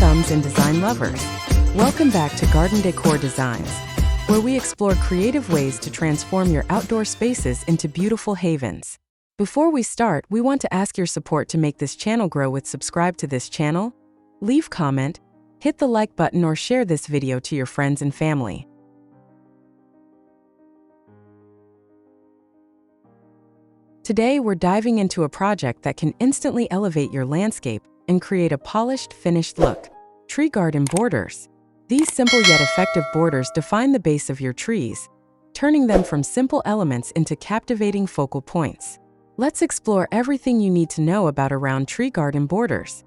thumbs and design lovers. Welcome back to Garden Decor Designs, where we explore creative ways to transform your outdoor spaces into beautiful havens. Before we start, we want to ask your support to make this channel grow with subscribe to this channel, leave comment, hit the like button or share this video to your friends and family. Today we're diving into a project that can instantly elevate your landscape and create a polished, finished look. Tree garden borders. These simple yet effective borders define the base of your trees, turning them from simple elements into captivating focal points. Let's explore everything you need to know about around tree garden borders.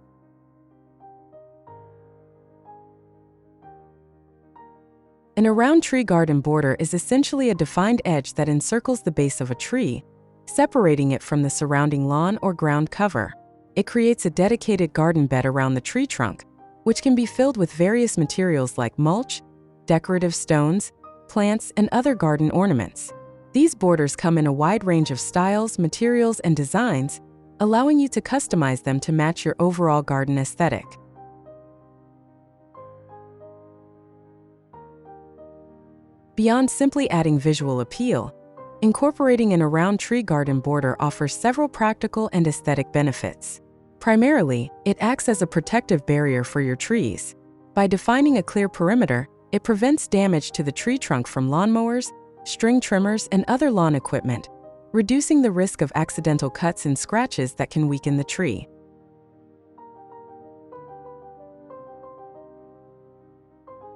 An around tree garden border is essentially a defined edge that encircles the base of a tree, separating it from the surrounding lawn or ground cover. It creates a dedicated garden bed around the tree trunk, which can be filled with various materials like mulch, decorative stones, plants, and other garden ornaments. These borders come in a wide range of styles, materials, and designs, allowing you to customize them to match your overall garden aesthetic. Beyond simply adding visual appeal, incorporating an around tree garden border offers several practical and aesthetic benefits. Primarily, it acts as a protective barrier for your trees. By defining a clear perimeter, it prevents damage to the tree trunk from lawnmowers, string trimmers, and other lawn equipment, reducing the risk of accidental cuts and scratches that can weaken the tree.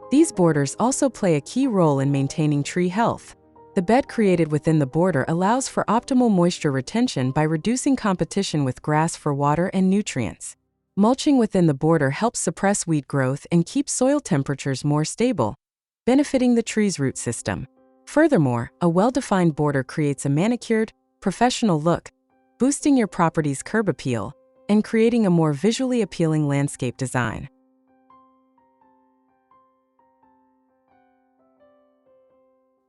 These borders also play a key role in maintaining tree health. The bed created within the border allows for optimal moisture retention by reducing competition with grass for water and nutrients. Mulching within the border helps suppress weed growth and keep soil temperatures more stable, benefiting the tree's root system. Furthermore, a well-defined border creates a manicured, professional look, boosting your property's curb appeal and creating a more visually appealing landscape design.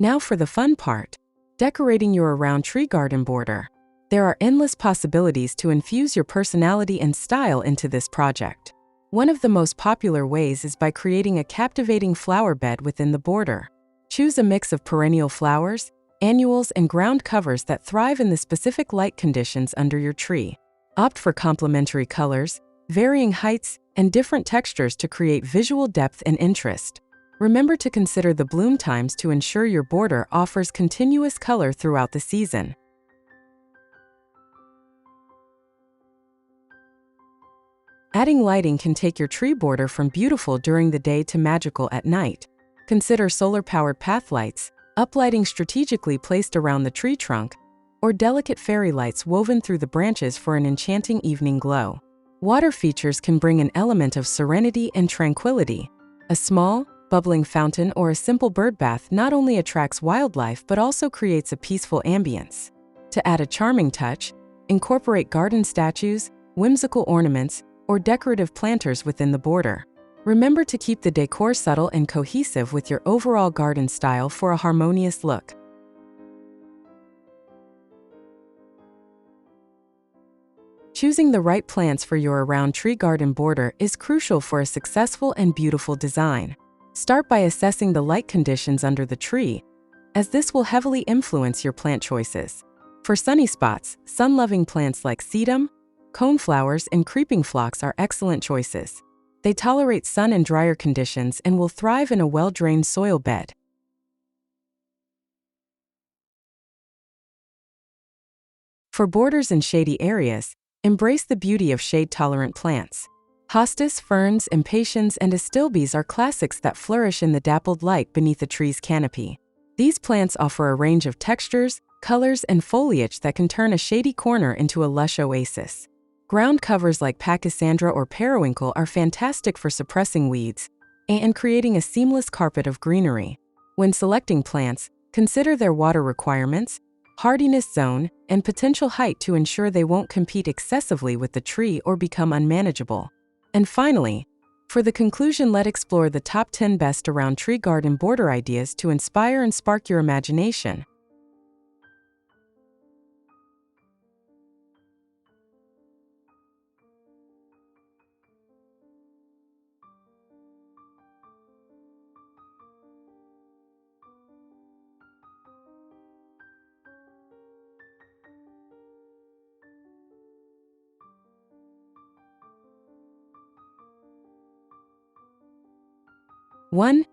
Now for the fun part, decorating your around tree garden border. There are endless possibilities to infuse your personality and style into this project. One of the most popular ways is by creating a captivating flower bed within the border. Choose a mix of perennial flowers, annuals, and ground covers that thrive in the specific light conditions under your tree. Opt for complementary colors, varying heights, and different textures to create visual depth and interest. Remember to consider the bloom times to ensure your border offers continuous color throughout the season. Adding lighting can take your tree border from beautiful during the day to magical at night. Consider solar-powered path lights, uplighting strategically placed around the tree trunk, or delicate fairy lights woven through the branches for an enchanting evening glow. Water features can bring an element of serenity and tranquility. A small, bubbling fountain or a simple bird bath not only attracts wildlife but also creates a peaceful ambience. To add a charming touch, incorporate garden statues, whimsical ornaments, or decorative planters within the border. Remember to keep the decor subtle and cohesive with your overall garden style for a harmonious look. Choosing the right plants for your around tree garden border is crucial for a successful and beautiful design. Start by assessing the light conditions under the tree, as this will heavily influence your plant choices. For sunny spots, sun-loving plants like sedum, coneflowers, and creeping phlox are excellent choices. They tolerate sun and drier conditions and will thrive in a well-drained soil bed. For borders in shady areas, embrace the beauty of shade-tolerant plants. Hostas, ferns, impatiens, and astilbes are classics that flourish in the dappled light beneath a tree's canopy. These plants offer a range of textures, colors, and foliage that can turn a shady corner into a lush oasis. Ground covers like pachysandra or periwinkle are fantastic for suppressing weeds and creating a seamless carpet of greenery. When selecting plants, consider their water requirements, hardiness zone, and potential height to ensure they won't compete excessively with the tree or become unmanageable. And finally, for the conclusion, let's explore the top 10 best around tree garden border ideas to inspire and spark your imagination. 1.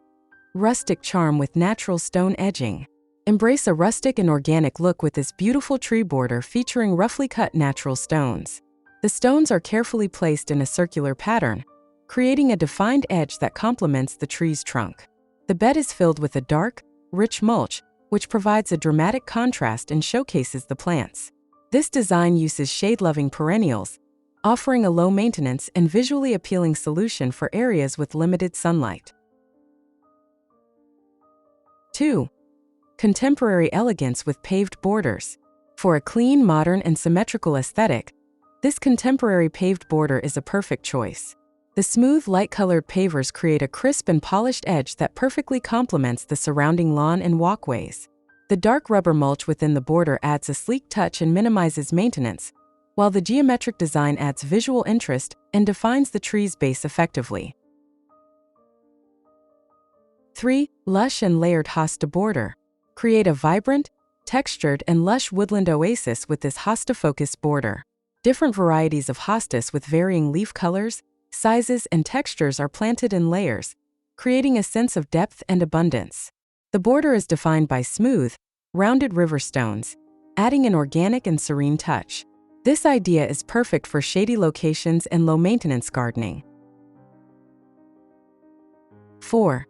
Rustic charm with natural stone edging. Embrace a rustic and organic look with this beautiful tree border featuring roughly cut natural stones. The stones are carefully placed in a circular pattern, creating a defined edge that complements the tree's trunk. The bed is filled with a dark, rich mulch, which provides a dramatic contrast and showcases the plants. This design uses shade-loving perennials, offering a low-maintenance and visually appealing solution for areas with limited sunlight. 2. Contemporary elegance with paved borders. For a clean, modern, and symmetrical aesthetic, this contemporary paved border is a perfect choice. The smooth, light-colored pavers create a crisp and polished edge that perfectly complements the surrounding lawn and walkways. The dark rubber mulch within the border adds a sleek touch and minimizes maintenance, while the geometric design adds visual interest and defines the tree's base effectively. 3. Lush and layered hosta border. Create a vibrant, textured, and lush woodland oasis with this hosta-focused border. Different varieties of hostas with varying leaf colors, sizes, and textures are planted in layers, creating a sense of depth and abundance. The border is defined by smooth, rounded river stones, adding an organic and serene touch. This idea is perfect for shady locations and low-maintenance gardening. 4.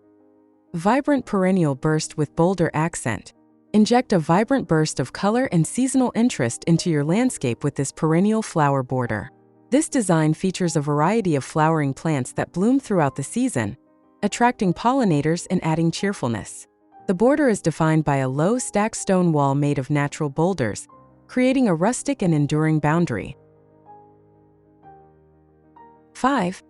Vibrant perennial burst with bolder accent. Inject a vibrant burst of color and seasonal interest into your landscape with this perennial flower border. This design features a variety of flowering plants that bloom throughout the season, attracting pollinators and adding cheerfulness. The border is defined by a low stacked stone wall made of natural boulders, creating a rustic and enduring boundary. 5.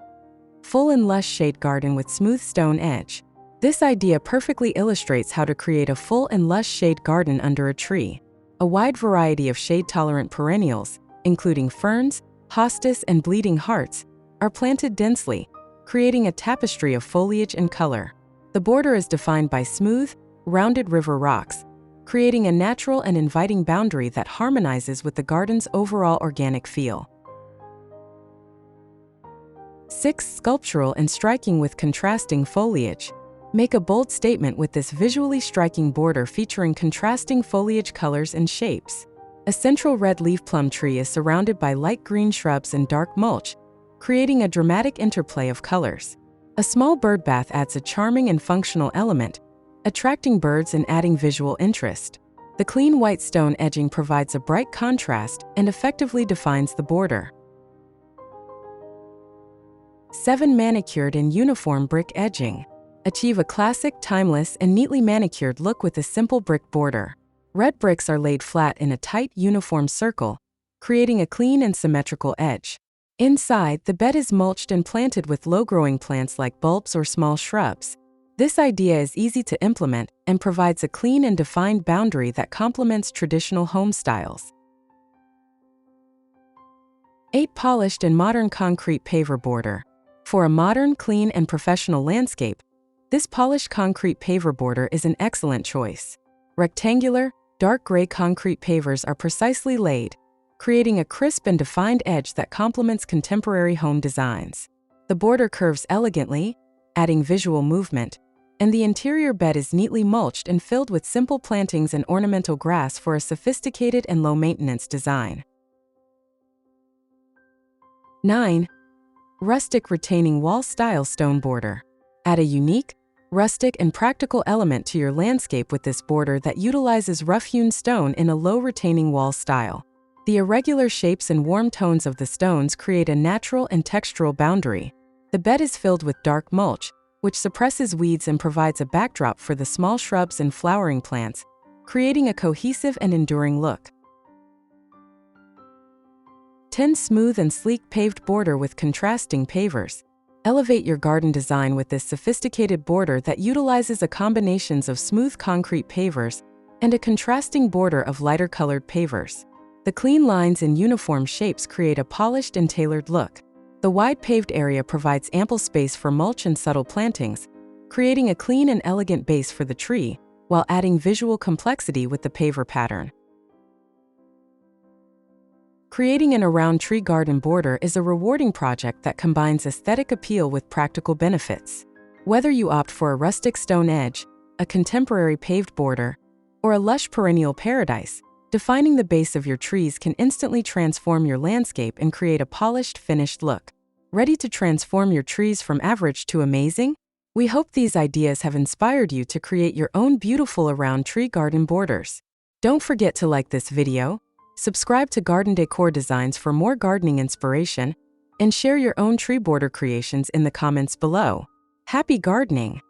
Full and lush shade garden with smooth stone edge. This idea perfectly illustrates how to create a full and lush shade garden under a tree. A wide variety of shade-tolerant perennials, including ferns, hostas, and bleeding hearts, are planted densely, creating a tapestry of foliage and color. The border is defined by smooth, rounded river rocks, creating a natural and inviting boundary that harmonizes with the garden's overall organic feel. 6. Sculptural and striking with contrasting foliage. Make a bold statement with this visually striking border featuring contrasting foliage colors and shapes. A central red leaf plum tree is surrounded by light green shrubs and dark mulch, creating a dramatic interplay of colors. A small bird bath adds a charming and functional element, attracting birds and adding visual interest. The clean white stone edging provides a bright contrast and effectively defines the border. 7. Manicured and uniform brick edging. Achieve a classic, timeless, and neatly manicured look with a simple brick border. Red bricks are laid flat in a tight, uniform circle, creating a clean and symmetrical edge. Inside, the bed is mulched and planted with low-growing plants like bulbs or small shrubs. This idea is easy to implement and provides a clean and defined boundary that complements traditional home styles. 8. Polished and modern concrete paver border. For a modern, clean, and professional landscape, this polished concrete paver border is an excellent choice. Rectangular, dark gray concrete pavers are precisely laid, creating a crisp and defined edge that complements contemporary home designs. The border curves elegantly, adding visual movement, and the interior bed is neatly mulched and filled with simple plantings and ornamental grass for a sophisticated and low-maintenance design. 9. Rustic retaining wall-style stone border. Add a unique, rustic, and practical element to your landscape with this border that utilizes rough-hewn stone in a low retaining wall style. The irregular shapes and warm tones of the stones create a natural and textural boundary. The bed is filled with dark mulch, which suppresses weeds and provides a backdrop for the small shrubs and flowering plants, creating a cohesive and enduring look. 10. Smooth and sleek paved border with contrasting pavers. Elevate your garden design with this sophisticated border that utilizes a combination of smooth concrete pavers and a contrasting border of lighter-colored pavers. The clean lines and uniform shapes create a polished and tailored look. The wide paved area provides ample space for mulch and subtle plantings, creating a clean and elegant base for the tree, while adding visual complexity with the paver pattern. Creating an around tree garden border is a rewarding project that combines aesthetic appeal with practical benefits. Whether you opt for a rustic stone edge, a contemporary paved border, or a lush perennial paradise, defining the base of your trees can instantly transform your landscape and create a polished, finished look. Ready to transform your trees from average to amazing? We hope these ideas have inspired you to create your own beautiful around tree garden borders. Don't forget to like this video, subscribe to Garden Decor Designs for more gardening inspiration, and share your own tree border creations in the comments below. Happy gardening!